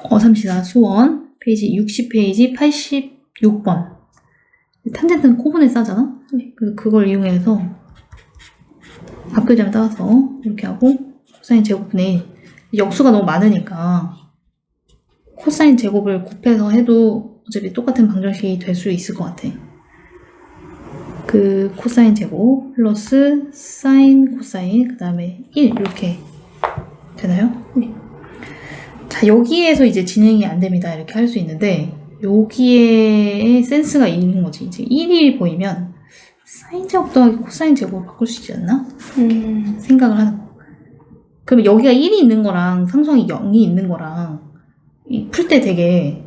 어삼시다 수원 페이지 60페이지 86번. 탄젠트는 코분에 싸잖아? 그래서 그걸 이용해서 앞글자를 따서 이렇게 하고 코사인 제곱분의 역수가 너무 많으니까 코사인 제곱을 곱해서 해도 어차피 똑같은 방정식이 될 수 있을 것 같아. 그 코사인 제곱 플러스 사인 코사인 그 다음에 1 이렇게 되나요? 네. 자, 여기에서 이제 진행이 안 됩니다. 이렇게 할 수 있는데 여기에 센스가 있는 거지. 이제 1이 보이면 사인 제곱 더하기 코사인 제곱을 바꿀 수 있지 않나? 생각을 하는 거. 그러면 여기가 1이 있는 거랑 상수항이 0이 있는 거랑 풀 때 되게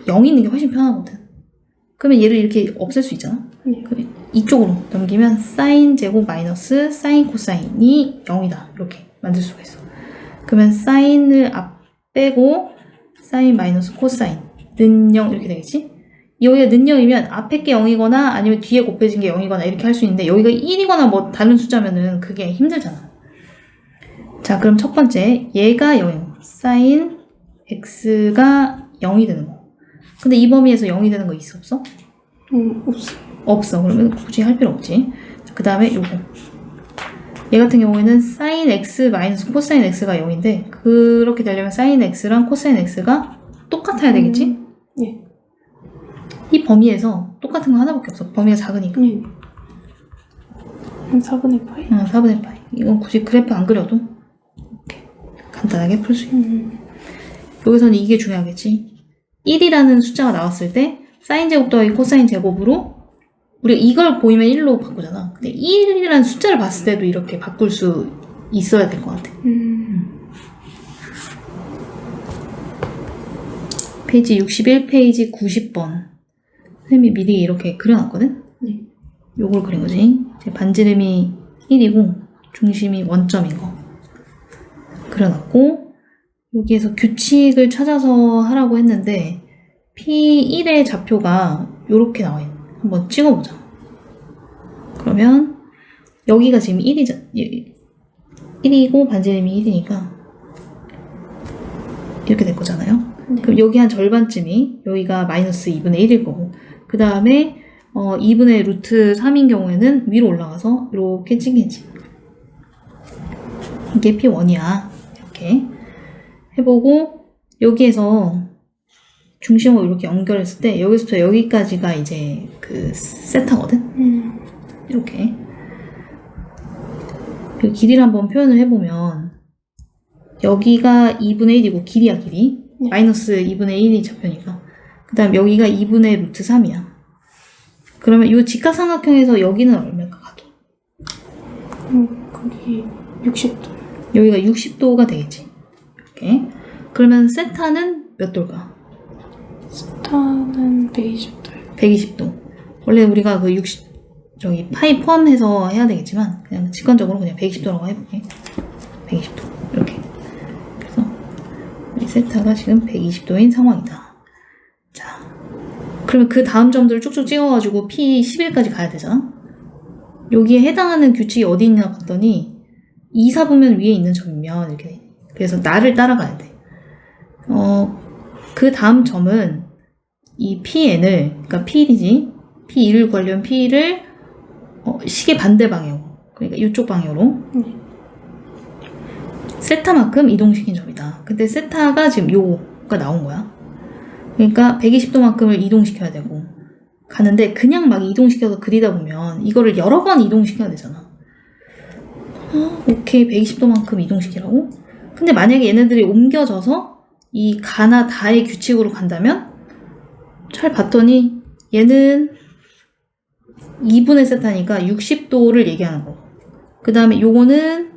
0이 있는 게 훨씬 편하거든. 그러면 얘를 이렇게 없앨 수 있잖아? 네. 이쪽으로 넘기면 사인 제곱 마이너스 사인 코사인이 0이다. 이렇게 만들 수가 있어. 그러면 사인을 앞 빼고 사인 마이너스 코사인 는 0 이렇게 되겠지? 여기가 는 0이면 앞에 게 0이거나 아니면 뒤에 곱해진 게 0이거나 이렇게 할 수 있는데 여기가 1이거나 뭐 다른 숫자면은 그게 힘들잖아. 자, 그럼 첫 번째 얘가 0이고 사인 x가 0이 되는 거. 근데 이 범위에서 0이 되는 거 있어 없어? 없어. 없어. 그러면 굳이 할 필요 없지. 그 다음에 요거. 얘 같은 경우에는 sin x 마이너스 코사인 x가 0인데 그렇게 되려면 sin x랑 코사인 x가 똑같아야 되겠지? 네. 이 범위에서 똑같은 거 하나밖에 없어. 범위가 작으니까. 네. 4분의 파이? 4분의 파이. 이건 굳이 그래프 안 그려도 이렇게 간단하게 풀 수 있고. 여기서는 이게 중요하겠지. 1이라는 숫자가 나왔을 때 사인 제곱 더하기 코사인 제곱으로 우리가 이걸 보이면 1로 바꾸잖아. 근데 1이라는 숫자를 봤을 때도 이렇게 바꿀 수 있어야 될 것 같아. 페이지 61, 페이지 90번. 선생님이 미리 이렇게 그려놨거든? 네. 요걸 그린 거지. 반지름이 1이고 중심이 원점인 거. 그려놨고 여기에서 규칙을 찾아서 하라고 했는데 P1의 좌표가 요렇게 나와 있는. 한번 찍어보자. 그러면 여기가 지금 1이고 반지름이 1이니까 이렇게 될 거잖아요. 네. 그럼 여기 한 절반쯤이 여기가 마이너스 2분의 1일 거고 그 다음에 2분의 루트 3인 경우에는 위로 올라가서 이렇게 찍겠지. 이게 P1이야. 이렇게 해보고 여기에서 중심으로 이렇게 연결했을 때 여기서부터 여기까지가 이제 그 세타거든? 이렇게 그 길이를 한번 표현을 해보면 여기가 2분의 1이고 길이야 길이 네. 마이너스 2분의 1이 좌표니까 그 다음 여기가 2분의 루트 3이야. 그러면 이 직각삼각형에서 여기는 얼마일까 각이? 거기 60도. 여기가 60도가 되겠지. 이렇게. 그러면 세타는 몇 도일까? 스타는 120도예요. 120도. 원래 우리가 그 60, 파이 포함해서 해야 되겠지만, 그냥 직관적으로 그냥 120도라고 해볼게. 120도. 이렇게. 그래서, 우리 세타가 지금 120도인 상황이다. 자. 그러면 그 다음 점들을 쭉쭉 찍어가지고 P11까지 가야 되잖아? 여기에 해당하는 규칙이 어디 있나 봤더니, 2, 4분면 위에 있는 점이면, 이렇게. 그래서 나를 따라가야 돼. 그 다음 점은 이 PN을, 그러니까 P1이지. P1을 구하려면 P1을 시계 반대 방향으로, 그러니까 이쪽 방향으로 세타만큼 이동시킨 점이다. 근데 세타가 지금 요거가 나온 거야. 그러니까 120도만큼을 이동시켜야 되고 가는데 그냥 막 이동시켜서 그리다 보면 이거를 여러 번 이동시켜야 되잖아. 오케이, 120도만큼 이동시키라고? 근데 만약에 얘네들이 옮겨져서 이 가나 다의 규칙으로 간다면 잘 봤더니 얘는 2분의 세타니까 60도를 얘기하는 거고 그 다음에 요거는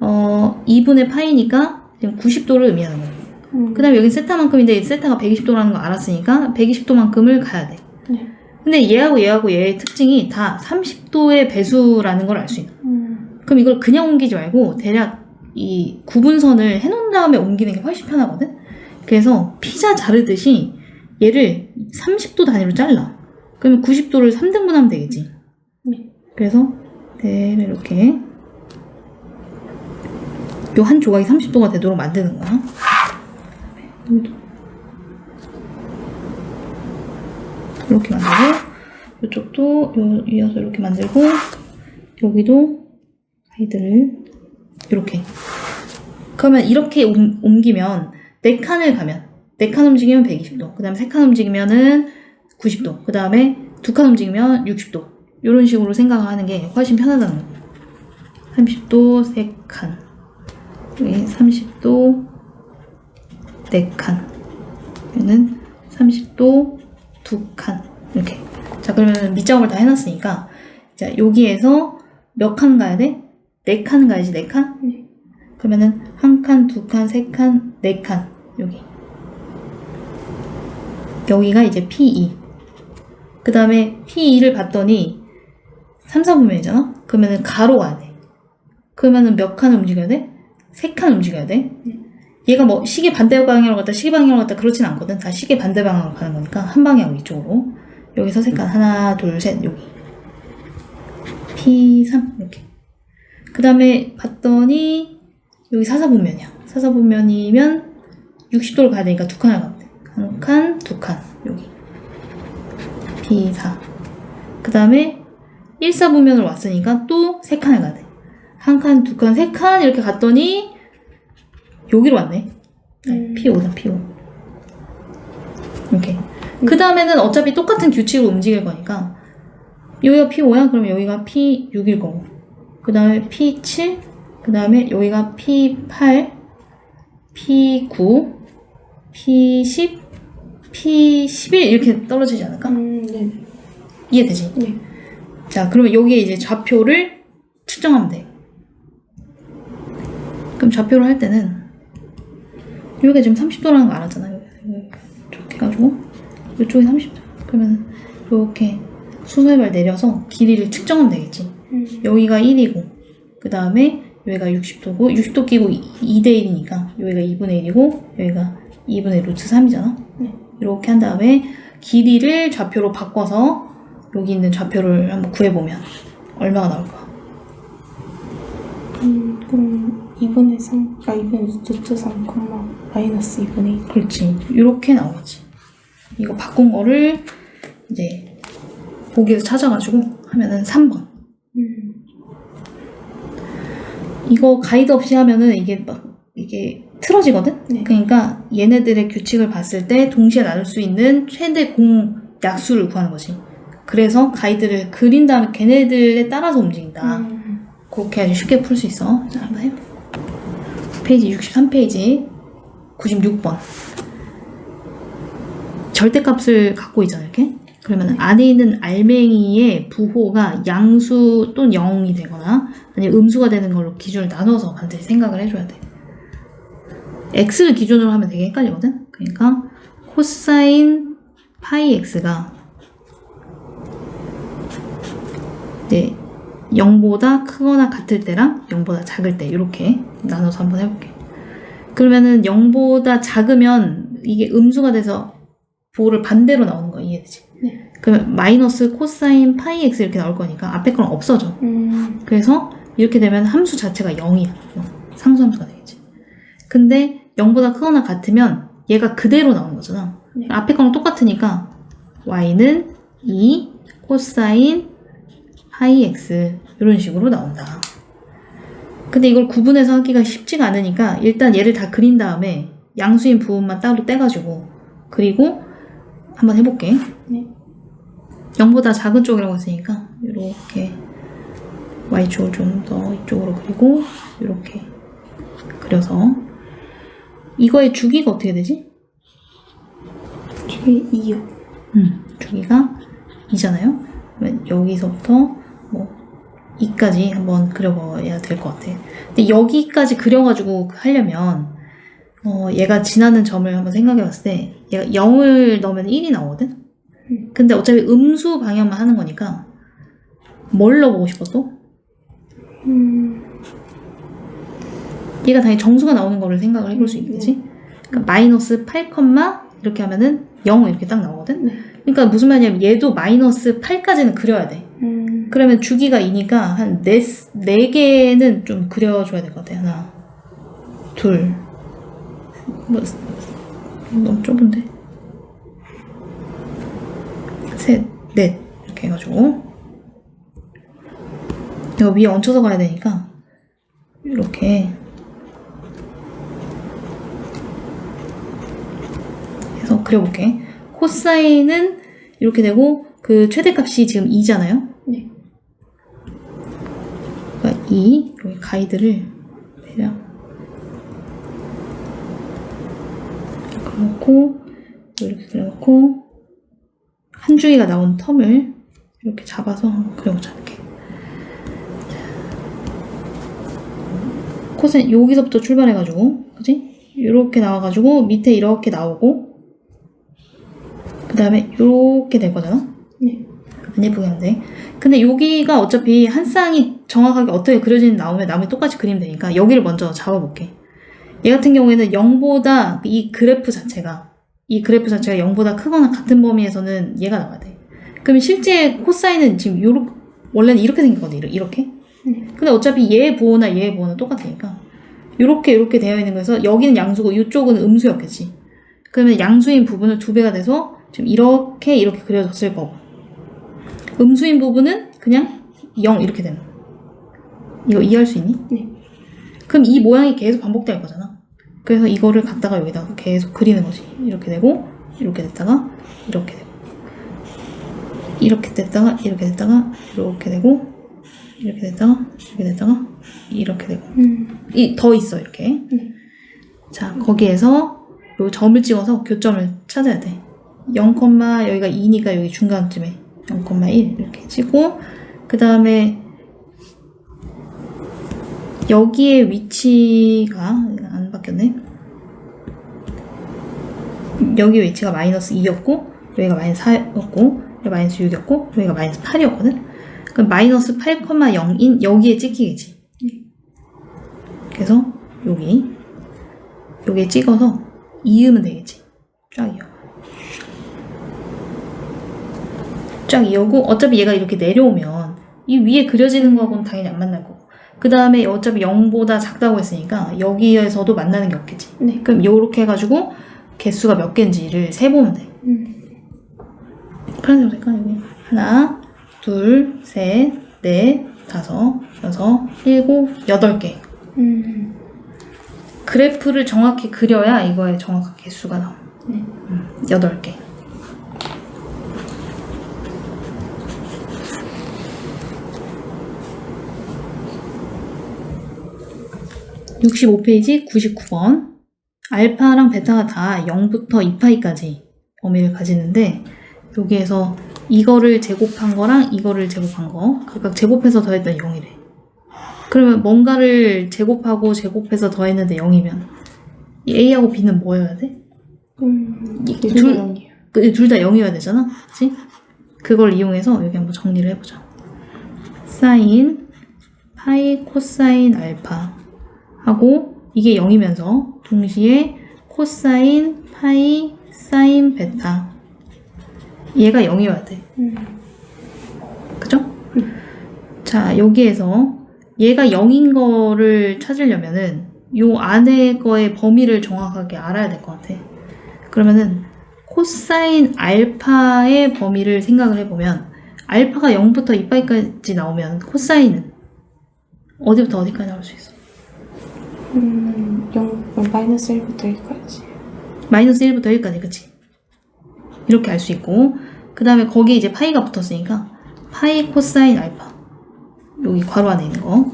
2분의 파이니까 지금 90도를 의미하는 거고 그 다음에 여기 세타만큼인데 세타가 120도라는 거 알았으니까 120도만큼을 가야 돼. 네. 근데 얘하고 얘의 특징이 다 30도의 배수라는 걸 알 수 있는 거야. 그럼 이걸 그냥 옮기지 말고 대략 이 구분선을 해놓은 다음에 옮기는 게 훨씬 편하거든? 그래서 피자 자르듯이 얘를 30도 단위로 잘라. 그러면 90도를 3등분 하면 되겠지. 네. 그래서 대를 이렇게 요 한 조각이 30도가 되도록 만드는 거야. 여기도 이렇게 만들고 이쪽도 이어서 이렇게 만들고 여기도 가이드를 이렇게. 그러면 이렇게 옮기면 4칸을 가면 4칸 움직이면 120도, 그 다음에 3칸 움직이면은 90도, 그 다음에 2칸 움직이면 60도. 이런 식으로 생각을 하는 게 훨씬 편하다는 거예요. 30도 3칸, 여기 30도 4칸, 여기는 30도 2칸 이렇게. 자, 그러면 밑작업을 다 해놨으니까 자, 여기에서 몇 칸 가야 돼? 4칸 가야지. 4칸? 네. 그러면은 1칸, 2칸, 3칸, 4칸 여기가 이제 P2. 그 다음에 P2를 봤더니 3, 4분면이잖아? 그러면은 가로 가야 돼. 그러면은 몇 칸 움직여야 돼? 3칸 움직여야 돼. 얘가 뭐 시계 반대 방향으로 갔다 시계 방향으로 갔다 그렇진 않거든. 다 시계 반대 방향으로 가는 거니까 한 방향 이쪽으로. 여기서 3칸 하나, 둘, 셋 여기. P3 이렇게. 그 다음에 봤더니 여기 4, 4분면이야. 4, 4분면이면 60도를 가야 되니까 2칸을 가면 돼. 1칸, 2칸 여기. P4. 그 다음에 1, 4분면으로 왔으니까 또 3칸을 가야 돼. 1칸, 2칸, 3칸 이렇게 갔더니 여기로 왔네. P5다, P5. 이렇게. 그 다음에는 어차피 똑같은 규칙으로 움직일 거니까 여기가 P5야? 그럼 여기가 P6일 거고, 그 다음에 P7, 그 다음에 여기가 P8, P9, P10, P11 이렇게 떨어지지 않을까? 네. 이해되지? 네. 자, 그러면 여기에 이제 좌표를 측정하면 돼. 그럼 좌표를 할 때는 여기가 지금 30도라는 거 알았잖아. 이렇게 해가지고 이쪽이 30도. 그러면 이렇게 수소의 내려서 길이를 측정하면 되겠지. 여기가 1이고, 그 다음에 여기가 60도고, 60도 끼고 2대1이니까 여기가 2분의 1이고 여기가 2분의 루트 3이잖아. 이렇게 한 다음에 길이를 좌표로 바꿔서 여기 있는 좌표를 한번 구해보면 얼마가 나올까? 그럼 2분의 3, 2분의 루트 3, 마이너스 2분의 1. 그렇지. 이렇게 나오겠지. 이거 바꾼 거를 이제 보기에서 찾아가지고 하면은 3번. 이거 가이드 없이 하면은 이게 틀어지거든? 네. 그러니까 얘네들의 규칙을 봤을 때 동시에 나눌 수 있는 최대 공 약수를 구하는 거지. 그래서 가이드를 그린 다음에 걔네들에 따라서 움직인다. 그렇게 아주 쉽게 풀 수 있어. 자, 한번 해봐. 페이지 63페이지 96번. 절대값을 갖고 있잖아, 이렇게. 그러면 안에 있는 알맹이의 부호가 양수 또는 0이 되거나 아니면 음수가 되는 걸로 기준을 나눠서 반드시 생각을 해줘야 돼. x를 기준으로 하면 되게 헷갈리거든? 그러니까 코사인 파이 x가 이제 0보다 크거나 같을 때랑 0보다 작을 때 이렇게 나눠서 한번 해볼게. 그러면은 0보다 작으면 이게 음수가 돼서 부호를 반대로 나오는 거 이해되지? 네. 그러면 마이너스 코사인 파이 x 이렇게 나올 거니까 앞에 거는 없어져. 그래서 이렇게 되면 함수 자체가 0이야. 상수함수가 되겠지. 근데 0보다 크거나 같으면 얘가 그대로 나오는 거잖아. 네. 앞에 거랑 똑같으니까 y는 2 코사인 파이 x 이런 식으로 나온다. 근데 이걸 구분해서 하기가 쉽지가 않으니까 일단 얘를 다 그린 다음에 양수인 부분만 따로 떼가지고 그리고 한번 해볼게. 네. 0보다 작은 쪽이라고 했으니까 이렇게 y축을 좀 더 이쪽으로 그리고 이렇게 그려서 이거의 주기가 어떻게 되지? 주기 2요. 주기가 2잖아요. 그러면 여기서부터 뭐 2까지 한번 그려봐야 될 것 같아. 근데 여기까지 그려가지고 하려면 얘가 지나는 점을 한번 생각해봤을 때 얘가 0을 넣으면 1이 나오거든? 근데 어차피 음수 방향만 하는 거니까 뭘 넣어보고 싶어 또? 얘가 당연히 정수가 나오는 거를 생각을 해볼 수 있겠지? 그러니까 마이너스 8, 이렇게 하면은 0 이렇게 딱 나오거든? 네. 그러니까 무슨 말이냐면 얘도 마이너스 8까지는 그려야 돼. 그러면 주기가 2니까 한 4개는 좀 그려줘야 될 것 같아. 하나, 둘, 뭐, 너무 좁은데. 셋, 넷 이렇게 해가지고 이거 위에 얹혀서 가야 되니까 이렇게 해서 그려볼게. 코사인은 이렇게 되고 그 최대값이 지금 2잖아요. 네. 그러니까 2 여기 가이드를 대략 그려놓고 이렇게 그려놓고 한 줄기가 나온 텀을 이렇게 잡아서 그려보자. 이렇게 코사인 여기서부터 출발해가지고 그지? 이렇게 나와가지고 밑에 이렇게 나오고 그 다음에 이렇게 될 거잖아. 네. 안 예쁘게 하는데. 근데 여기가 어차피 한 쌍이 정확하게 어떻게 그려지는지 나오면 나머지 똑같이 그리면 되니까 여기를 먼저 잡아볼게. 얘 같은 경우에는 0보다 이 그래프 자체가 0보다 크거나 같은 범위에서는 얘가 나와야 돼. 그러면 실제 코사인은 지금 원래는 이렇게 생겼거든. 이렇게. 근데 어차피 얘 부호나 얘 부호는 똑같으니까 이렇게 되어 있는 거에서 여기는 양수고 이쪽은 음수였겠지. 그러면 양수인 부분은 2배가 돼서 지금 이렇게 그려졌을 거고 음수인 부분은 그냥 0 이렇게 되는 거야. 이거 이해할 수 있니? 네. 그럼 이 모양이 계속 반복될 거잖아. 그래서 이거를 갖다가 여기다가 계속 그리는 거지. 이렇게 되고 이렇게 됐다가 이렇게 되고 이렇게 됐다가 이렇게 됐다가 이렇게 되고 이렇게 됐다가 이렇게 됐다가 이렇게 되고 더 있어 이렇게. 자 거기에서 요 점을 찍어서 교점을 찾아야 돼. 0, 여기가 2니까 여기 중간쯤에 0,1 이렇게 치고 그 다음에 여기에 위치가 안 바뀌었네. 여기 위치가 마이너스 2였고 여기가 마이너스 4였고 여기 마이너스 6이었고 여기가 마이너스 8이었거든. 그럼 마이너스 8,0인 여기에 찍히겠지. 그래서 여기에 찍어서 이으면 되겠지. 쫙 이어고 어차피 얘가 이렇게 내려오면 이 위에 그려지는 거하고는 당연히 안 만날 거고 그 다음에 어차피 0보다 작다고 했으니까 여기에서도 만나는 게 없겠지. 네. 그럼 이렇게 해가지고 개수가 몇 개인지를 세보면 돼. 파란색으로 될까? 여기 하나, 둘, 셋, 넷, 다섯, 여섯, 일곱, 8개. 그래프를 정확히 그려야 이거의 정확한 개수가 나와. 8개. (65페이지) 99번 알파랑 베타가 다 0부터 2파이까지 범위를 가지는데 여기에서 이거를 제곱한 거랑 이거를 제곱한 거 각각 제곱해서 더했더니 0이래. 그러면 뭔가를 제곱해서 더했는데 0이면 이 A하고 B는 뭐여야 돼? 둘 다 0이어야 되잖아. 그치? 그걸 이용해서 여기 한번 정리를 해보자. 사인 파이 코사인 알파 하고 이게 0이면서 동시에 코사인 파이 사인 베타 얘가 0이어야 돼. 그죠? 자 여기에서 얘가 0인 거를 찾으려면은 요 안에 거의 범위를 정확하게 알아야 될 것 같아. 그러면은 코사인 알파의 범위를 생각을 해보면 알파가 0부터 2파이까지 나오면 코사인은 어디부터 어디까지 나올 수 있어? 마이너스 1부터 1까지. 마이너스 1부터 1까지, 그치? 이렇게 알 수 있고, 그 다음에 거기에 이제 파이가 붙었으니까, 파이 코사인 알파. 여기 괄호 안에 있는 거.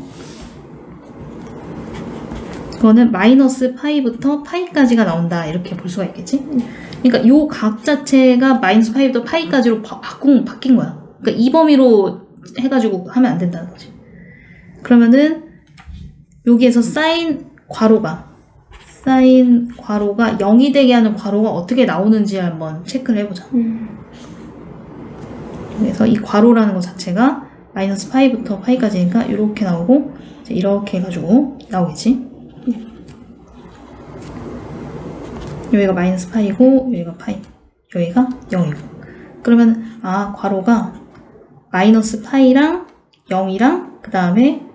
그거는 마이너스 파이부터 파이까지가 나온다. 이렇게 볼 수가 있겠지? 그러니까 요 각 자체가 마이너스 파이부터 파이까지로 바뀐 거야. 그러니까 이 범위로 해가지고 하면 안 된다는 거지. 그러면은, 여기에서 사인 괄호가 0이 되게 하는 괄호가 어떻게 나오는지 한번 체크를 해보자. 그래서 이 괄호라는 것 자체가 마이너스 파이부터 파이까지니까 이렇게 나오고 이제 이렇게 해가지고 나오겠지. 여기가 마이너스 파이고 여기가 파이, 여기가 0이고. 그러면 괄호가 마이너스 파이랑 0이랑 그 다음에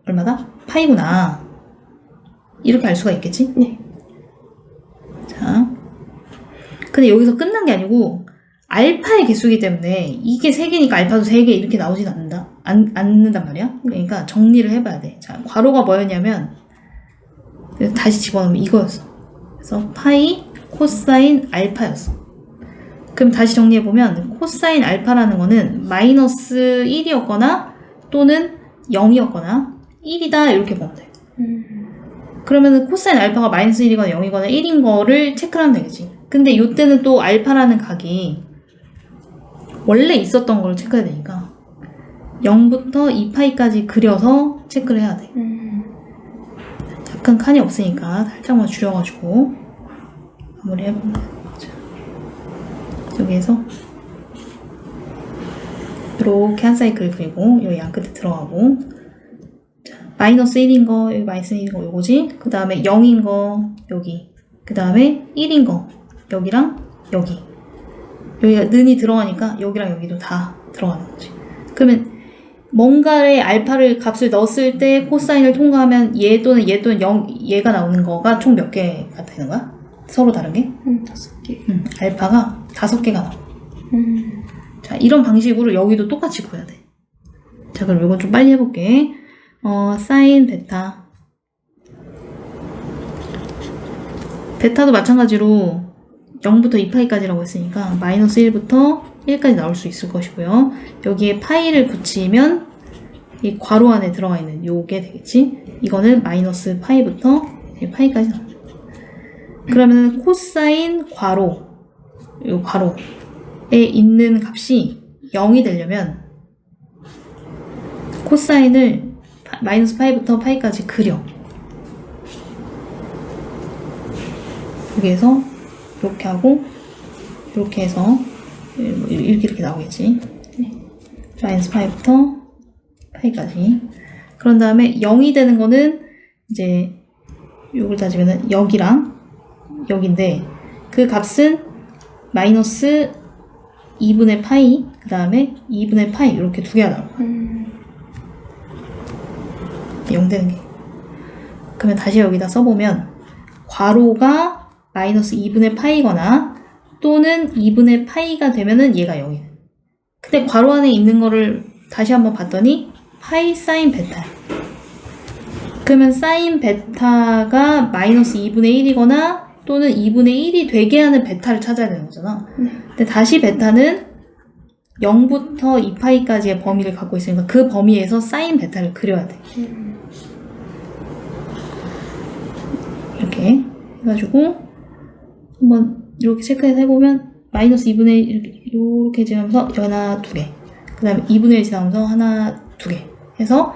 얼마다? 파이구나. 이렇게 알 수가 있겠지? 네. 자, 근데 여기서 끝난 게 아니고 알파의 개수이기 때문에 이게 3개니까 알파도 3개 이렇게 나오진 않는단 말이야. 그러니까 정리를 해봐야 돼. 자, 괄호가 뭐였냐면 다시 집어넣으면 이거였어. 그래서 파이 코사인 알파였어. 그럼 다시 정리해보면 코사인 알파라는 거는 마이너스 1이었거나 또는 0이었거나 1이다 이렇게 보면 돼. 그러면은 코사인 알파가 마이너스 1이거나 0이거나 1인 거를 체크를 하면 되겠지. 근데 이때는 또 알파라는 각이 원래 있었던 걸 체크해야 되니까 0부터 2파이까지 그려서 체크를 해야 돼. 약간 칸이 없으니까 살짝만 줄여가지고 마무리 해보면 자, 여기에서 이렇게 한 사이클 그리고 여기 양 끝에 들어가고 자, 마이너스 1인 거 여기 마이너스 1인 거 요거지. 그 다음에 0인 거 여기 그 다음에 1인 거 여기랑 여기 여기가 는이 들어가니까 여기랑 여기도 다 들어가는 거지. 그러면 뭔가의 알파를 값을 넣었을 때 코사인을 통과하면 얘 또는 0 얘가 나오는 거가 총 몇 개가 되는 거야? 서로 다른 게? 5개. 알파가 5개가 나와. 자, 이런 방식으로 여기도 똑같이 구해야 돼. 자, 그럼 이건 좀 빨리 해볼게. 사인 베타. 베타도 마찬가지로 0부터 2파이까지라고 했으니까 마이너스 1부터 1까지 나올 수 있을 것이고요. 여기에 파이를 붙이면 이 괄호 안에 들어가 있는 요게 되겠지. 이거는 마이너스 파이부터 파이까지 나옵니다. 그러면 코사인 괄호 요 괄호에 있는 값이 0이 되려면 코사인을 마이너스 파이부터 파이까지 그려. 여기에서 이렇게 하고 이렇게 해서 이렇게 나오겠지. 마이너스 파이부터 파이까지. 그런 다음에 0이 되는 거는 이제 요걸 따지면은 여기랑 여기인데 그 값은 마이너스 2분의 파이 그 다음에 2분의 파이 이렇게 두 개가 나올 거야. 0 되는 게. 그러면 다시 여기다 써보면 괄호가 마이너스 2분의 파이거나 또는 2분의 파이가 되면은 얘가 0이야. 근데 괄호 안에 있는 거를 다시 한번 봤더니 파이 사인 베타야. 그러면 사인 베타가 마이너스 2분의 1이거나 또는 2분의 1이 되게 하는 베타를 찾아야 되는 거잖아. 근데 다시 베타는 0부터 2파이까지의 범위를 갖고 있으니까 그 범위에서 사인 베타를 그려야 돼. 이렇게 해가지고 한번 이렇게 체크해서 해보면 마이너스 2분의 1 이렇게 지나면서 하나, 두 개. 그 다음에 2분의 1 지나면서 하나, 두 개. 해서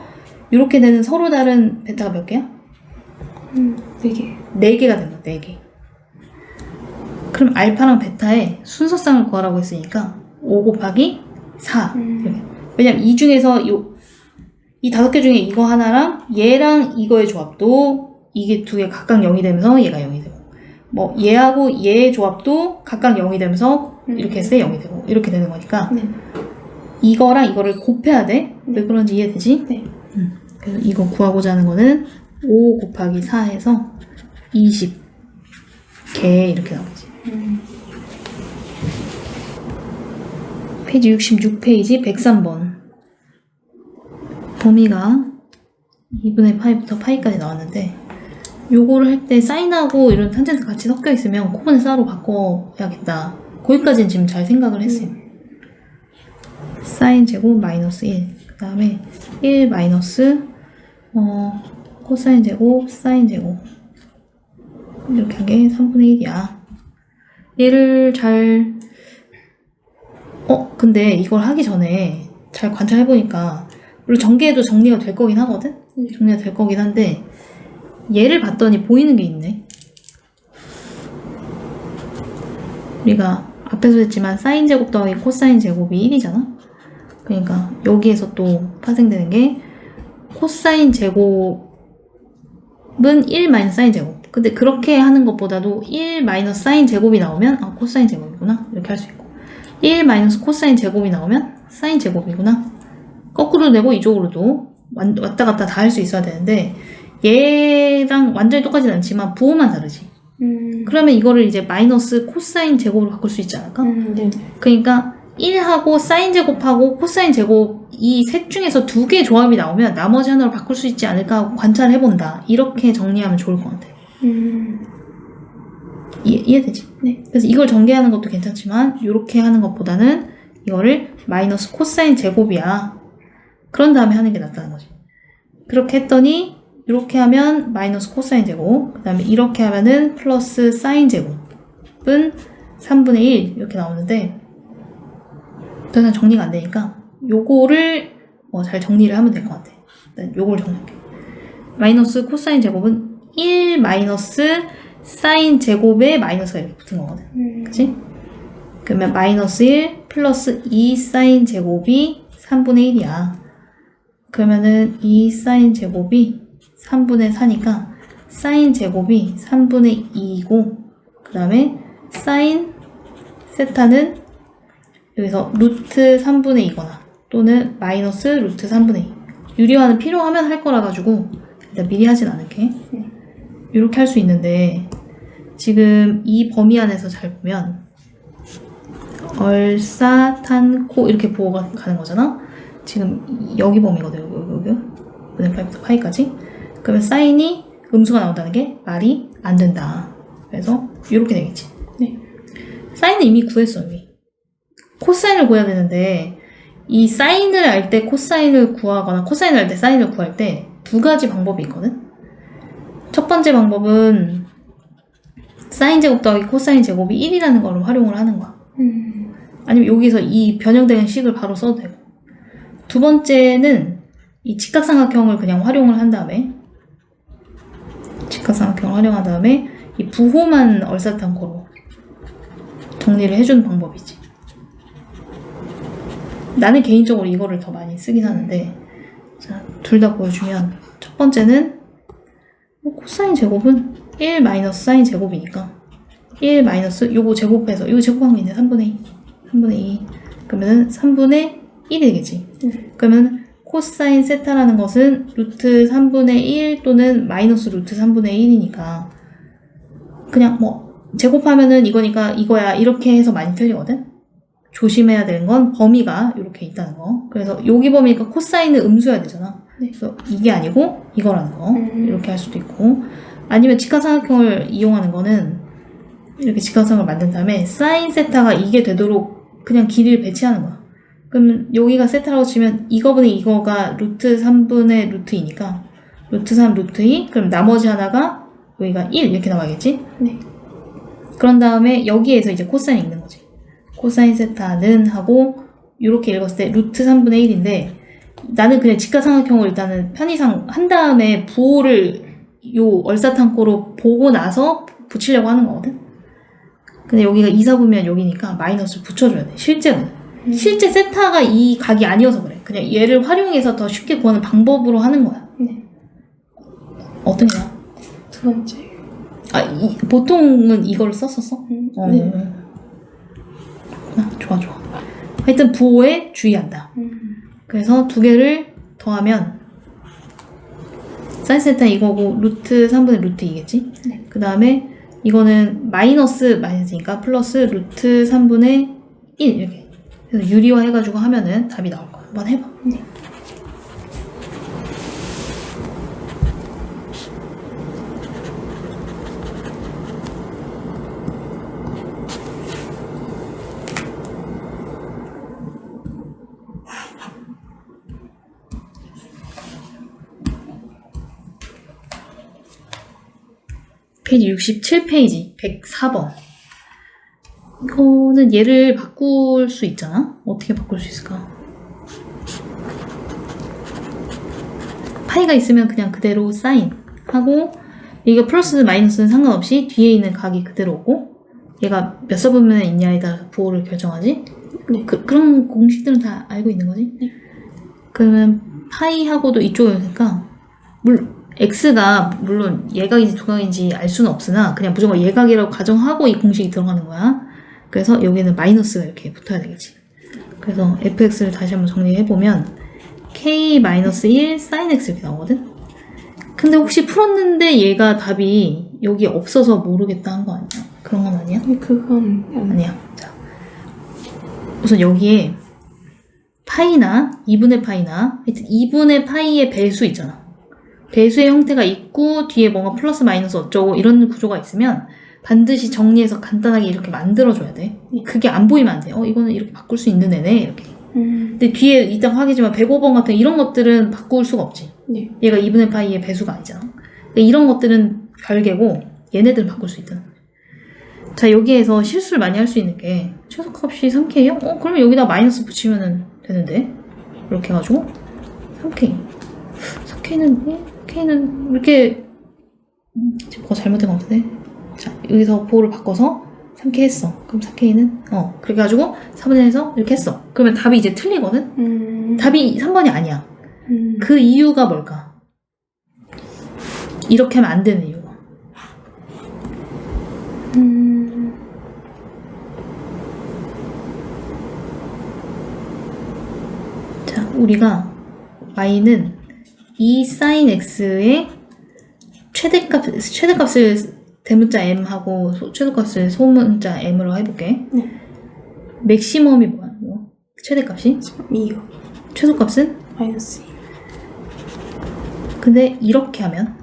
이렇게 되는 서로 다른 베타가 몇 개야? 4개. 4개가 된다. 4개. 그럼 알파랑 베타의 순서쌍을 구하라고 했으니까 5 곱하기 4. 왜냐면 이 중에서 이 5개 중에 이거 하나랑 얘랑 이거의 조합도 이게 두 개 각각 0이 되면서 얘가 0이 되고 뭐 얘하고 얘의 조합도 각각 0이 되면서 이렇게 했을 때 0이 되고 이렇게 되는 거니까 이거랑 이거를 곱해야 돼. 왜 그런지 이해되지? 네. 그래서 이거 구하고자 하는 거는 5 곱하기 4 해서 20개 이렇게 나오지. 페이지 66페이지 103번 범위가 2분의 파이부터 파이까지 나왔는데 요거를 할 때 사인하고 이런 탄젠트 같이 섞여 있으면 코분의 사로 바꿔야겠다. 거기까지는 지금 잘 생각을 했어요. 사인 제곱 마이너스 1 그 다음에 1 마이너스 코사인 제곱 사인 제곱 이렇게 한 게 3분의 1이야. 얘를 잘 근데 이걸 하기 전에 잘 관찰해보니까 물론 전개해도 정리가 될 거긴 하거든? 정리가 될 거긴 한데 얘를 봤더니 보이는 게 있네. 우리가 앞에서 했지만 사인 제곱 더하기 코사인 제곱이 1이잖아? 그러니까 여기에서 또 파생되는 게 코사인 제곱은 1 마이너스 사인 제곱. 근데 그렇게 하는 것보다도 1 마이너스 사인 제곱이 나오면 코사인 제곱이구나 이렇게 할 수 있고 1 마이너스 코사인 제곱이 나오면 사인 제곱이구나 거꾸로 되고 이쪽으로도 왔다 갔다 다 할 수 있어야 되는데 얘랑 완전히 똑같진 않지만 부호만 다르지. 그러면 이거를 이제 마이너스 코사인 제곱으로 바꿀 수 있지 않을까? 네. 그러니까 1하고 사인 제곱하고 코사인 제곱 이 셋 중에서 두 개의 조합이 나오면 나머지 하나로 바꿀 수 있지 않을까 하고 관찰을 해본다. 이렇게 정리하면 좋을 것 같아. 이해되지? 네. 그래서 이걸 전개하는 것도 괜찮지만 이렇게 하는 것보다는 이거를 마이너스 코사인 제곱이야. 그런 다음에 하는 게 낫다는 거지. 그렇게 했더니 이렇게 하면 마이너스 코사인 제곱, 그 다음에 이렇게 하면은 플러스 사인 제곱은 3분의 1 이렇게 나오는데 더 이상 정리가 안 되니까 요거를 잘 정리를 하면 될 것 같아. 일단 요걸 정리할게. 마이너스 코사인 제곱은 1 마이너스 사인 제곱에 마이너스가 이렇게 붙은 거거든. 그치? 그러면 마이너스 1 플러스 2 사인 제곱이 3분의 1이야. 그러면은 2 사인 제곱이 3분의 4니까 사인 제곱이 3분의 2이고 그 다음에 사인 세타는 여기서 루트 3분의 2거나 또는 마이너스 루트 3분의 2 유리화는 필요하면 할 거라 가지고 일단 미리 하진 않을게. 이렇게 할 수 있는데 지금 이 범위 안에서 잘 보면 얼사탄코 이렇게 부호가 가는 거잖아. 지금 여기 범위거든. 여기 분의 파이부터 파이까지. 그러면 사인이 음수가 나온다는 게 말이 안 된다. 그래서 이렇게 되겠지. 네. 사인은 이미 구했어. 여기 코사인을 구해야 되는데 이 사인을 알 때 코사인을 구하거나 코사인을 알 때 사인을 구할 때 두 가지 방법이 있거든. 첫 번째 방법은 사인 제곱 더하기 코사인 제곱이 1이라는 걸 활용을 하는 거야. 아니면 여기서 이 변형되는 식을 바로 써도 되고. 두 번째는 이 직각삼각형을 그냥 활용을 한 다음에 이 부호만 얼사탄코로 정리를 해주는 방법이지. 나는 개인적으로 이거를 더 많이 쓰긴 하는데 자, 둘 다 보여주면 첫 번째는 코사인 제곱은 1 마이너스 사인 제곱이니까 1 마이너스 요거 제곱해서 요거 제곱한 거 있네. 3분의 2 그러면은 3분의 1이 되겠지. 그러면 코사인 세타라는 것은 루트 3분의 1 또는 마이너스 루트 3분의 1이니까 그냥 제곱하면은 이거니까 이거야 이렇게 해서 많이 틀리거든. 조심해야 되는 건 범위가 이렇게 있다는 거. 그래서 여기 범위니까 코사인은 음수여야 되잖아. 네. 그래서 이게 아니고 이거라는 거. 이렇게 할 수도 있고 아니면 직각삼각형을 이용하는 거는 이렇게 직각삼각을 만든 다음에 사인 세타가 이게 되도록 그냥 길이를 배치하는 거야. 그러면 여기가 세타라고 치면 이거분의 이거가 루트 3분의 루트 2니까 루트 3 루트 2 그럼 나머지 하나가 여기가 1 이렇게 나와야겠지? 네. 그런 다음에 여기에서 이제 코사인이 있는 거지. 코사인 세타는 하고 이렇게 읽었을 때 루트 3분의 1인데 나는 그냥 직각삼각형을 일단은 편의상 한 다음에 부호를 요 얼사탄코로 보고 나서 붙이려고 하는 거거든. 근데 여기가 2, 4분면 여기니까 마이너스를 붙여줘야 돼. 실제는. 실제 세타가 이 각이 아니어서 그래. 그냥 얘를 활용해서 더 쉽게 구하는 방법으로 하는 거야. 네. 어떤 거야? 두 번째. 보통은 이걸 썼었어? 네. 좋아. 하여튼 부호에 주의한다. 그래서 두 개를 더하면 사인 세타 이거고 루트 3분의 루트 2겠지? 네. 그 다음에 이거는 마이너스니까 플러스 루트 3분의 1 이렇게 그래서 유리화 해가지고 하면은 답이 나올 거야. 한번 해봐. 네. 페이지 67페이지 104번. 이거는 얘를 바꿀 수 있잖아? 어떻게 바꿀 수 있을까? 파이가 있으면 그냥 그대로 사인 하고 이게 플러스 마이너스는 상관없이 뒤에 있는 각이 그대로 오고 얘가 몇 서분면에 있냐에 따라서 부호를 결정하지? 네. 그런 공식들은 다 알고 있는 거지? 네. 그러면 파이하고도 이쪽에 오니까 x가 물론 예각인지 두각인지 알 수는 없으나 그냥 무조건 예각이라고 가정하고 이 공식이 들어가는 거야. 그래서 여기는 마이너스가 이렇게 붙어야 되겠지. 그래서 fx를 다시 한번 정리해보면 k-1 sin x 이렇게 나오거든. 근데 혹시 풀었는데 얘가 답이 여기 없어서 모르겠다 한 거 아니야? 그런 건 아니야? 그건 아니야. 자, 우선 여기에 파이나 2분의 파이나 하여튼 2분의 파이의 배수 있잖아. 배수의 형태가 있고 뒤에 뭔가 플러스 마이너스 어쩌고 이런 구조가 있으면 반드시 정리해서 간단하게 이렇게 만들어줘야 돼. 그게 안 보이면 안 돼. 이거는 이렇게 바꿀 수 있는 애네 이렇게. 근데 뒤에 이따가 하겠지만 105번 같은 이런 것들은 바꿀 수가 없지. 네. 얘가 2분의 파이의 배수가 아니잖아. 그러니까 이런 것들은 별개고 얘네들은 바꿀 수 있다. 자, 여기에서 실수를 많이 할 수 있는 게 최소값이 3K요? 그러면 여기다 마이너스 붙이면 되는데 이렇게 해가지고 3K 3K는 이렇게 뭐가 잘못된 것 같은데. 자, 여기서 보호를 바꿔서 3K 했어. 그럼 4K는 그렇게 해가지고 4분의 1에서 이렇게 했어. 그러면 답이 이제 틀리거든? 답이 3번이 아니야. 그 이유가 뭘까? 이렇게 하면 안 되는 이유가. 자, 우리가 y는 이 sin x의 최대값을 대문자 m하고 최소값을 소문자 m으로 해볼게. 네. 맥시멈이 뭐야? 이거? 최대값이? 2요. 최소값은? 마이너스 2. 근데 이렇게 하면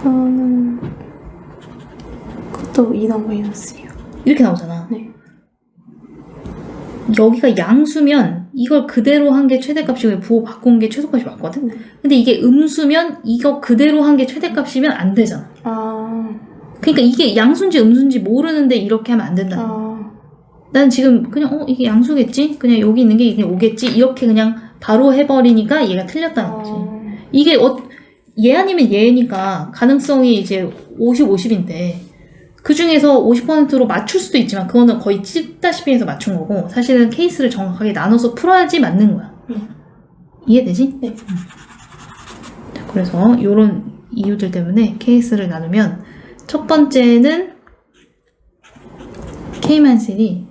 이거는 그것도 2랑 마이너스 2요. 이렇게 나오잖아. 네. 여기가 양수면 이걸 그대로 한 게 최대값이고 부호 바꾼 게 최소값이 맞거든? 네. 근데 이게 음수면 이거 그대로 한 게 최대값이면 안 되잖아. 그러니까 이게 양수인지 음수인지 모르는데 이렇게 하면 안 된다는 거야. 난 지금 그냥 이게 양수겠지? 그냥 여기 있는 게 이게 오겠지? 이렇게 그냥 바로 해버리니까 얘가 틀렸다는 거지. 이게 얘 아니면 얘니까 가능성이 이제 50, 50인데 그 중에서 50%로 맞출 수도 있지만 그거는 거의 찝다시피 해서 맞춘 거고 사실은 케이스를 정확하게 나눠서 풀어야지 맞는 거야. 이해되지? 네. 자, 그래서 이런 이유들 때문에 케이스를 나누면 첫 번째는 K-1이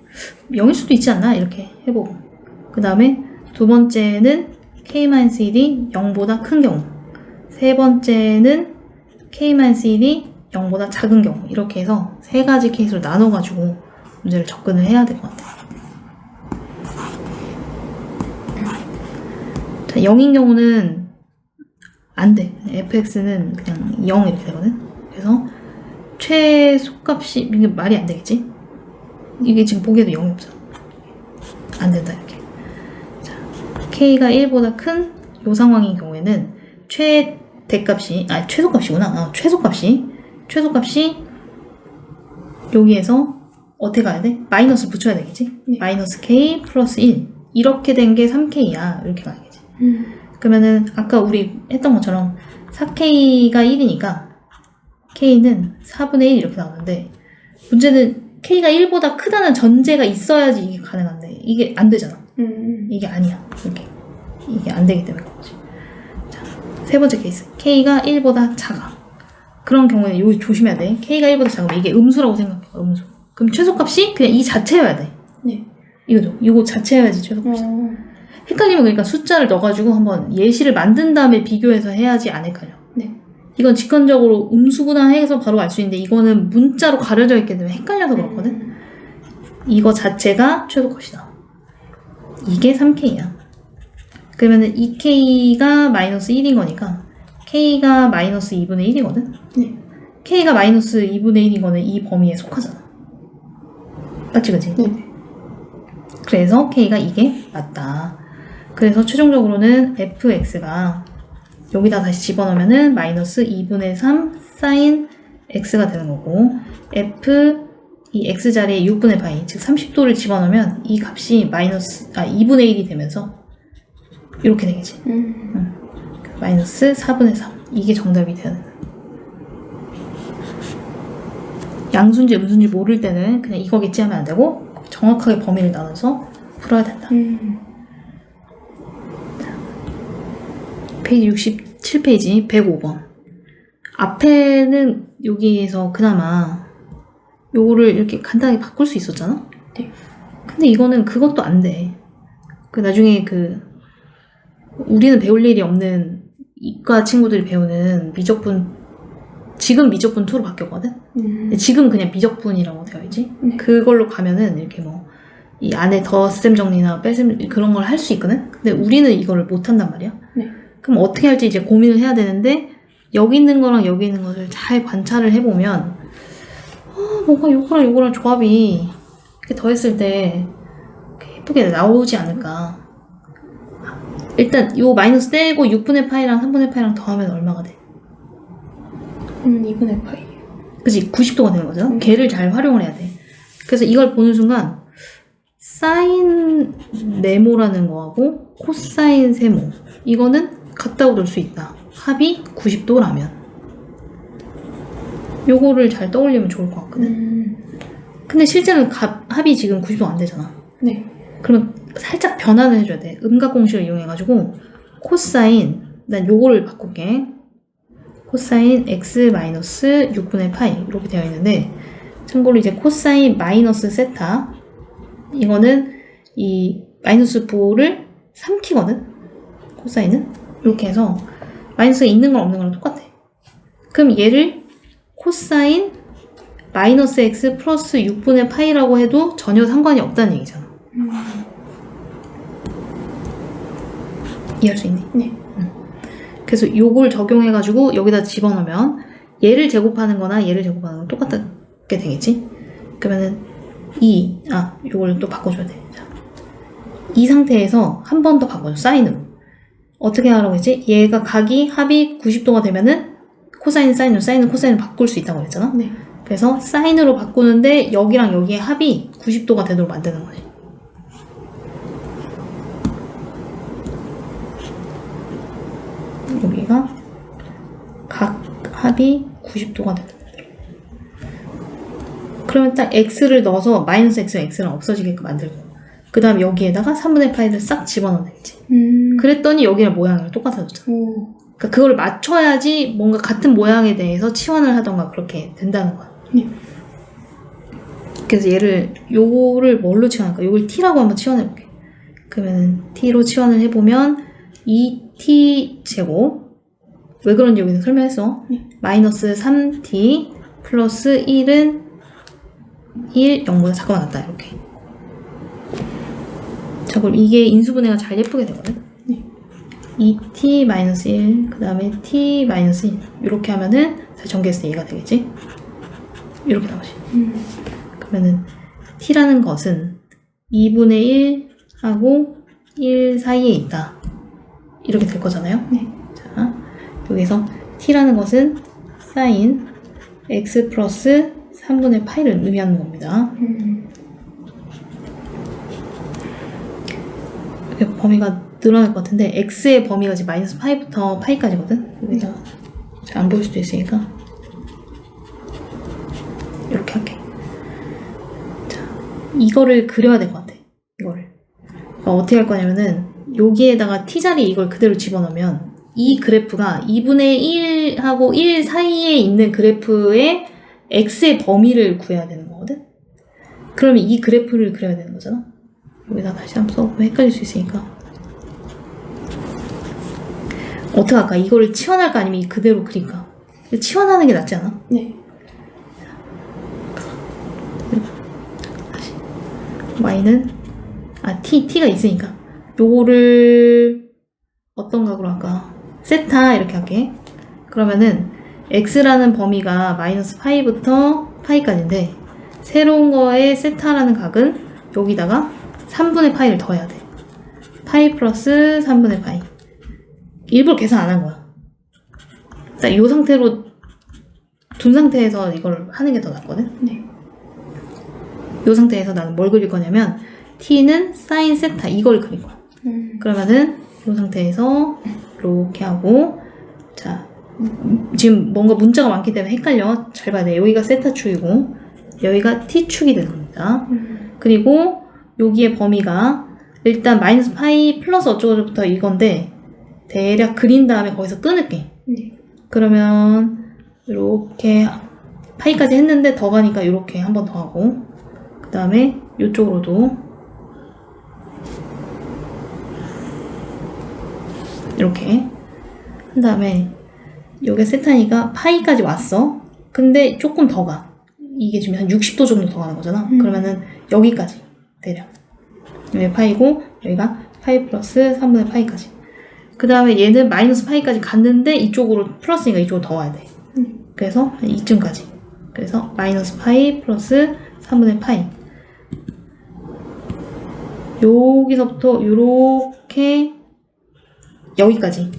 0일 수도 있지 않나? 이렇게 해보고 그 다음에 두 번째는 K-1이 0보다 큰 경우 세 번째는 K-1이 0보다 작은 경우 이렇게 해서 세 가지 케이스로 나눠가지고 문제를 접근을 해야 될 것 같아요. 자, 0인 경우는 안 돼. fx는 그냥 0 이렇게 되거든. 그래서 최소값이 이게 말이 안 되겠지? 이게 지금 보기에도 0이 없어. 안 된다 이렇게. 자, k가 1보다 큰 요 상황인 경우에는 최소값이구나. 최소값이 여기에서 어떻게 가야 돼? 마이너스 붙여야 되겠지? 네. 마이너스 k 플러스 1 이렇게 된 게 3k야. 이렇게 가야겠지. 그러면은 아까 우리 했던 것처럼 4k가 1이니까 k는 4분의 1 이렇게 나오는데 문제는 k가 1보다 크다는 전제가 있어야지 이게 가능한데 이게 안 되잖아. 이게 아니야. 이게 안 되기 때문에 그렇지. 자, 세 번째 케이스. k가 1보다 작아. 그런 경우에는 여기 조심해야 돼. k가 1보다 작으면 이게 음수라고 생각해. 음수. 그럼 최소값이 그냥 이 자체여야 돼. 네. 이거죠. 이거 자체여야지 최소값이. 헷갈리면 그러니까 숫자를 넣어가지고 한번 예시를 만든 다음에 비교해서 해야지 안 헷갈려. 네. 이건 직관적으로 음수구나 해서 바로 알 수 있는데 이거는 문자로 가려져 있기 때문에 헷갈려서 그렇거든. 이거 자체가 최소값이다. 이게 3K야. 그러면은 2K가 마이너스 1인 거니까 K가 마이너스 2분의 1이거든. 네. K가 마이너스 2분의 1인 거는 이 범위에 속하잖아. 맞지 그치? 네. 그래서 K가 이게 맞다. 그래서 최종적으로는 fx가 여기다 다시 집어넣으면은 마이너스 2분의 3 sin x가 되는 거고 이 x 자리에 6분의 파이 즉 30도를 집어넣으면 이 값이 2분의 1이 되면서 이렇게 되겠지. 마이너스 4분의 3 이게 정답이 되는. 양수인지 음수인지 모를 때는 그냥 이거겠지 하면 안 되고 정확하게 범위를 나눠서 풀어야 된다. 페이지 67페이지 105번. 앞에는 여기에서 그나마 요거를 이렇게 간단하게 바꿀 수 있었잖아? 네. 근데 이거는 그것도 안 돼. 나중에 우리는 배울 일이 없는 이과 친구들이 배우는 미적분, 지금 미적분 2로 바뀌었거든? 지금 그냥 미적분이라고 되어 있지? 네. 그걸로 가면은 이렇게 뭐, 이 안에 덧셈 정리나 뺄셈 그런 걸 할 수 있거든? 근데 우리는 이거를 못 한단 말이야. 네. 그럼 어떻게 할지 이제 고민을 해야 되는데, 여기 있는 거랑 여기 있는 것을 잘 관찰을 해보면, 뭔가 요거랑 조합이 이렇게 더했을 때 이렇게 예쁘게 나오지 않을까. 일단 요 마이너스 떼고 6분의 파이랑 3분의 파이랑 더하면 얼마가 돼? 2분의 파이. 그치? 90도가 되는 거죠. 걔를 잘 활용을 해야 돼. 그래서 이걸 보는 순간 사인 네모라는 거하고 코사인 세모 이거는 같다고 볼 수 있다. 합이 90도라면 요거를 잘 떠올리면 좋을 것 같거든. 근데 실제로는 합이 지금 90도 안 되잖아. 네. 그러면 살짝 변환을 해줘야 돼. 음각 공식을 이용해가지고 코사인, 난 요거를 바꿀게. 코사인 x 마이너스 6분의 파이 이렇게 되어 있는데, 참고로 이제 코사인 마이너스 세타 이거는 이 마이너스 부호를 삼키거든. 코사인은 이렇게 해서 마이너스가 있는 거랑 없는 거랑 똑같아. 그럼 얘를 코사인 마이너스 x 플러스 6분의 파이라고 해도 전혀 상관이 없다는 얘기잖아. 이해할 수 있니? 네. 그래서 요걸 적용해가지고 여기다 집어넣으면 얘를 제곱하는 거나 얘를 제곱하는 건 똑같게 되겠지? 그러면은 요걸 또 바꿔줘야 돼. 자, 이 상태에서 한 번 더 바꿔줘. 사인으로. 어떻게 하라고 했지? 얘가 각이 합이 90도가 되면은 코사인 사인으로, 사인은 코사인으로 바꿀 수 있다고 했잖아? 네. 그래서 사인으로 바꾸는데 여기랑 여기의 합이 90도가 되도록 만드는 거지. 여기가 각 합이 90도가 되는 거죠. 그러면 딱 x를 넣어서 마이너스 x랑 없어지게끔 만들고 그 다음에 여기에다가 3분의 파이를 싹 집어넣어야지. 그랬더니 여기랑 모양이 똑같아졌잖아. 그러니까 그걸 맞춰야지 뭔가 같은 모양에 대해서 치환을 하던가 그렇게 된다는 거야. 네. 그래서 요거를 뭘로 치환할까? 요걸 t라고 한번 치환해볼게. 그러면 t로 치환을 해보면 2t 제곱, 왜 그런지 여기서 설명했어. 네. 마이너스 3t 플러스 1은 1, 0보다 작거나 같다. 이렇게. 자, 그럼 이게 인수분해가 잘 예쁘게 되거든. 네. 2t 마이너스 1, 그 다음에 t 마이너스 1 이렇게 하면은 전개했을 때 얘가 되겠지? 이렇게 나오지. 그러면은 t라는 것은 2분의 1하고 1 사이에 있다. 이렇게 될 거잖아요. 네. 자, 여기서 t라는 것은 사인 x 플러스 3분의 파이를 의미하는 겁니다. 이렇게 범위가 늘어날 것 같은데 x의 범위가 지금 마이너스 파이부터 파이까지거든. 여기다 잘 안 보일 수도 있으니까 이렇게 할게. 자, 이거를 그려야 될 것 같아. 이거를. 그러니까 어떻게 할 거냐면은 여기에다가 t자리 이걸 그대로 집어넣으면 이 그래프가 2분의 1하고 1 사이에 있는 그래프의 x의 범위를 구해야 되는 거거든. 그러면 이 그래프를 그려야 되는 거잖아. 여기다 다시 한번 써보면 헷갈릴 수 있으니까 어떻게 할까? 이거를 치환할까? 아니면 그대로 그릴까? 치환하는 게 낫지 않아? 네. 다시 y는 t가 있으니까 요거를 어떤 각으로 할까? 세타 이렇게 할게. 그러면은 x라는 범위가 마이너스 파이부터 파이까지인데 새로운 거에 세타라는 각은 여기다가 3분의 파이를 더해야 돼. 파이 플러스 3분의 파이. 일부러 계산 안 한 거야. 딱 이 상태로 둔 상태에서 이걸 하는 게 더 낫거든. 네. 이 상태에서 나는 뭘 그릴 거냐면 t는 사인 세타 이걸 그릴 거야. 그러면은 이 상태에서 이렇게 하고 자 지금 뭔가 문자가 많기 때문에 헷갈려. 잘 봐야 돼. 여기가 세타축이고 여기가 t축이 되는 겁니다. 그리고 여기의 범위가 일단 마이너스 파이 플러스 어쩌고저쩌고부터 이건데 대략 그린 다음에 거기서 끊을게. 네. 그러면 이렇게 파이까지 했는데 더 가니까 이렇게 한 번 더 하고 그 다음에 이쪽으로도 이렇게 한 다음에 여기 세타니까 파이까지 왔어. 근데 조금 더 가. 이게 지금 한 60도 정도 더 가는 거잖아. 그러면은 여기까지 대략. 여기 파이고 여기가 파이 플러스 3분의 파이까지. 그 다음에 얘는 마이너스 파이까지 갔는데 이쪽으로 플러스니까 이쪽으로 더 와야 돼. 그래서 한 이쯤까지. 그래서 마이너스 파이 플러스 3분의 파이. 여기서부터 요렇게 여기까지.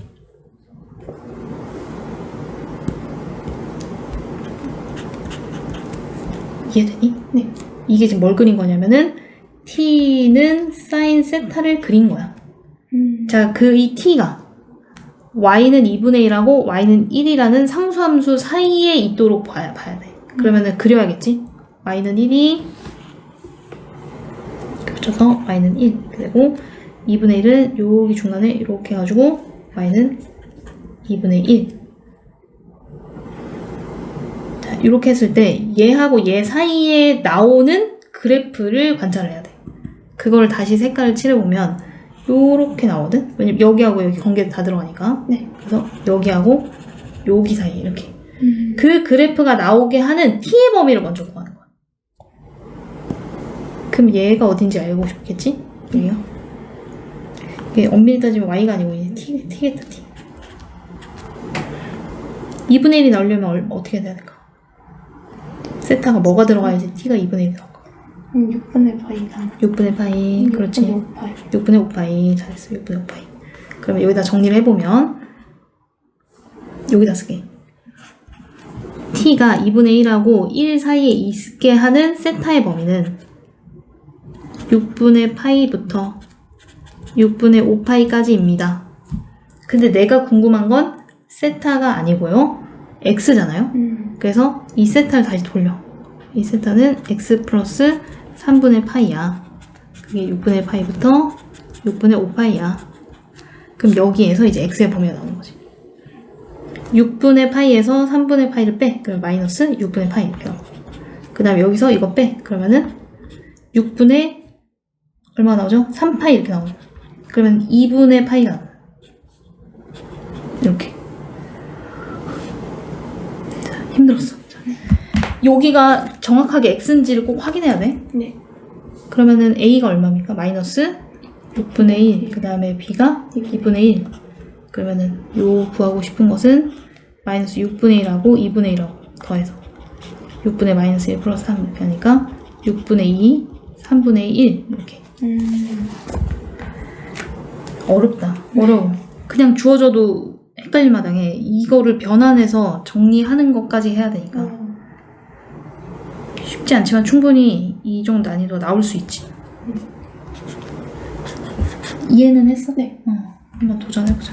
이해되니? 네. 이게 지금 뭘 그린 거냐면은 t는 사인 세타를 그린 거야. 자, 이 t가 y는 2분의 1하고 y는 1이라는 상수함수 사이에 있도록 봐야 돼. 그러면은 그려야겠지? y는 1이 겹쳐서 y는 1 되고 2분의 1은 여기 중간에 이렇게 해가지고 y는 2분의 1. 자, 이렇게 했을 때 얘하고 얘 사이에 나오는 그래프를 관찰해야 돼. 그걸 다시 색깔을 칠해보면 요렇게 나오거든? 왜냐면 여기하고 여기 관계 다 들어가니까. 네. 그래서 여기하고 여기 사이 이렇게. 그 그래프가 나오게 하는 t의 범위를 먼저 구하는 거야. 그럼 얘가 어딘지 알고 싶겠지? 여기요. 이게 엄밀히 따지면 y가 아니고 이제 t겠다, t. 2분의 1이 나오려면 어떻게 돼야 될까? 세타가 뭐가 들어가야지 t가 2분의 1이 나올까? 6분의 파이다. 6분의 파이, 그렇지. 6분의 5파이. 6분의 5파이, 잘했어. 6분의 5파이. 그러면 여기다 정리를 해보면 여기다 쓸게. t가 2분의 1하고 1 사이에 있게 하는 세타의 범위는 6분의 파이부터 6분의 5파이까지입니다. 근데 내가 궁금한 건 세타가 아니고요. x잖아요. 그래서 이 세타를 다시 돌려. 이 세타는 x 플러스 3분의 파이야. 그게 6분의 파이부터 6분의 5파이야. 그럼 여기에서 이제 x의 범위가 나오는 거지. 6분의 파이에서 3분의 파이를 빼. 그러면 마이너스 6분의 파이 이렇게 나오고. 그 다음에 여기서 이거 빼. 그러면은 6분의 얼마 나오죠? 3파이 이렇게 나오죠. 그러면 2분의 파이가 나와요. 이렇게. 자, 힘들었어. 자, 여기가 정확하게 x인지를 꼭 확인해야 돼. 네. 그러면은 a가 얼마입니까? 마이너스 6분의 1. 그 다음에 b가 2분의 1. 그러면은 요 구하고 싶은 것은 마이너스 6분의 1하고 2분의 1하고 더해서 6분의 마이너스 1 플러스 3 이렇게 하니까 6분의 2, 3분의 1 이렇게. 어렵다. 어려워. 그냥 주어져도 헷갈릴 마당에 이거를 변환해서 정리하는 것까지 해야 되니까 쉽지 않지만 충분히 이 정도 난이도 나올 수 있지. 이해는 했어? 네. 한번 도전해보자.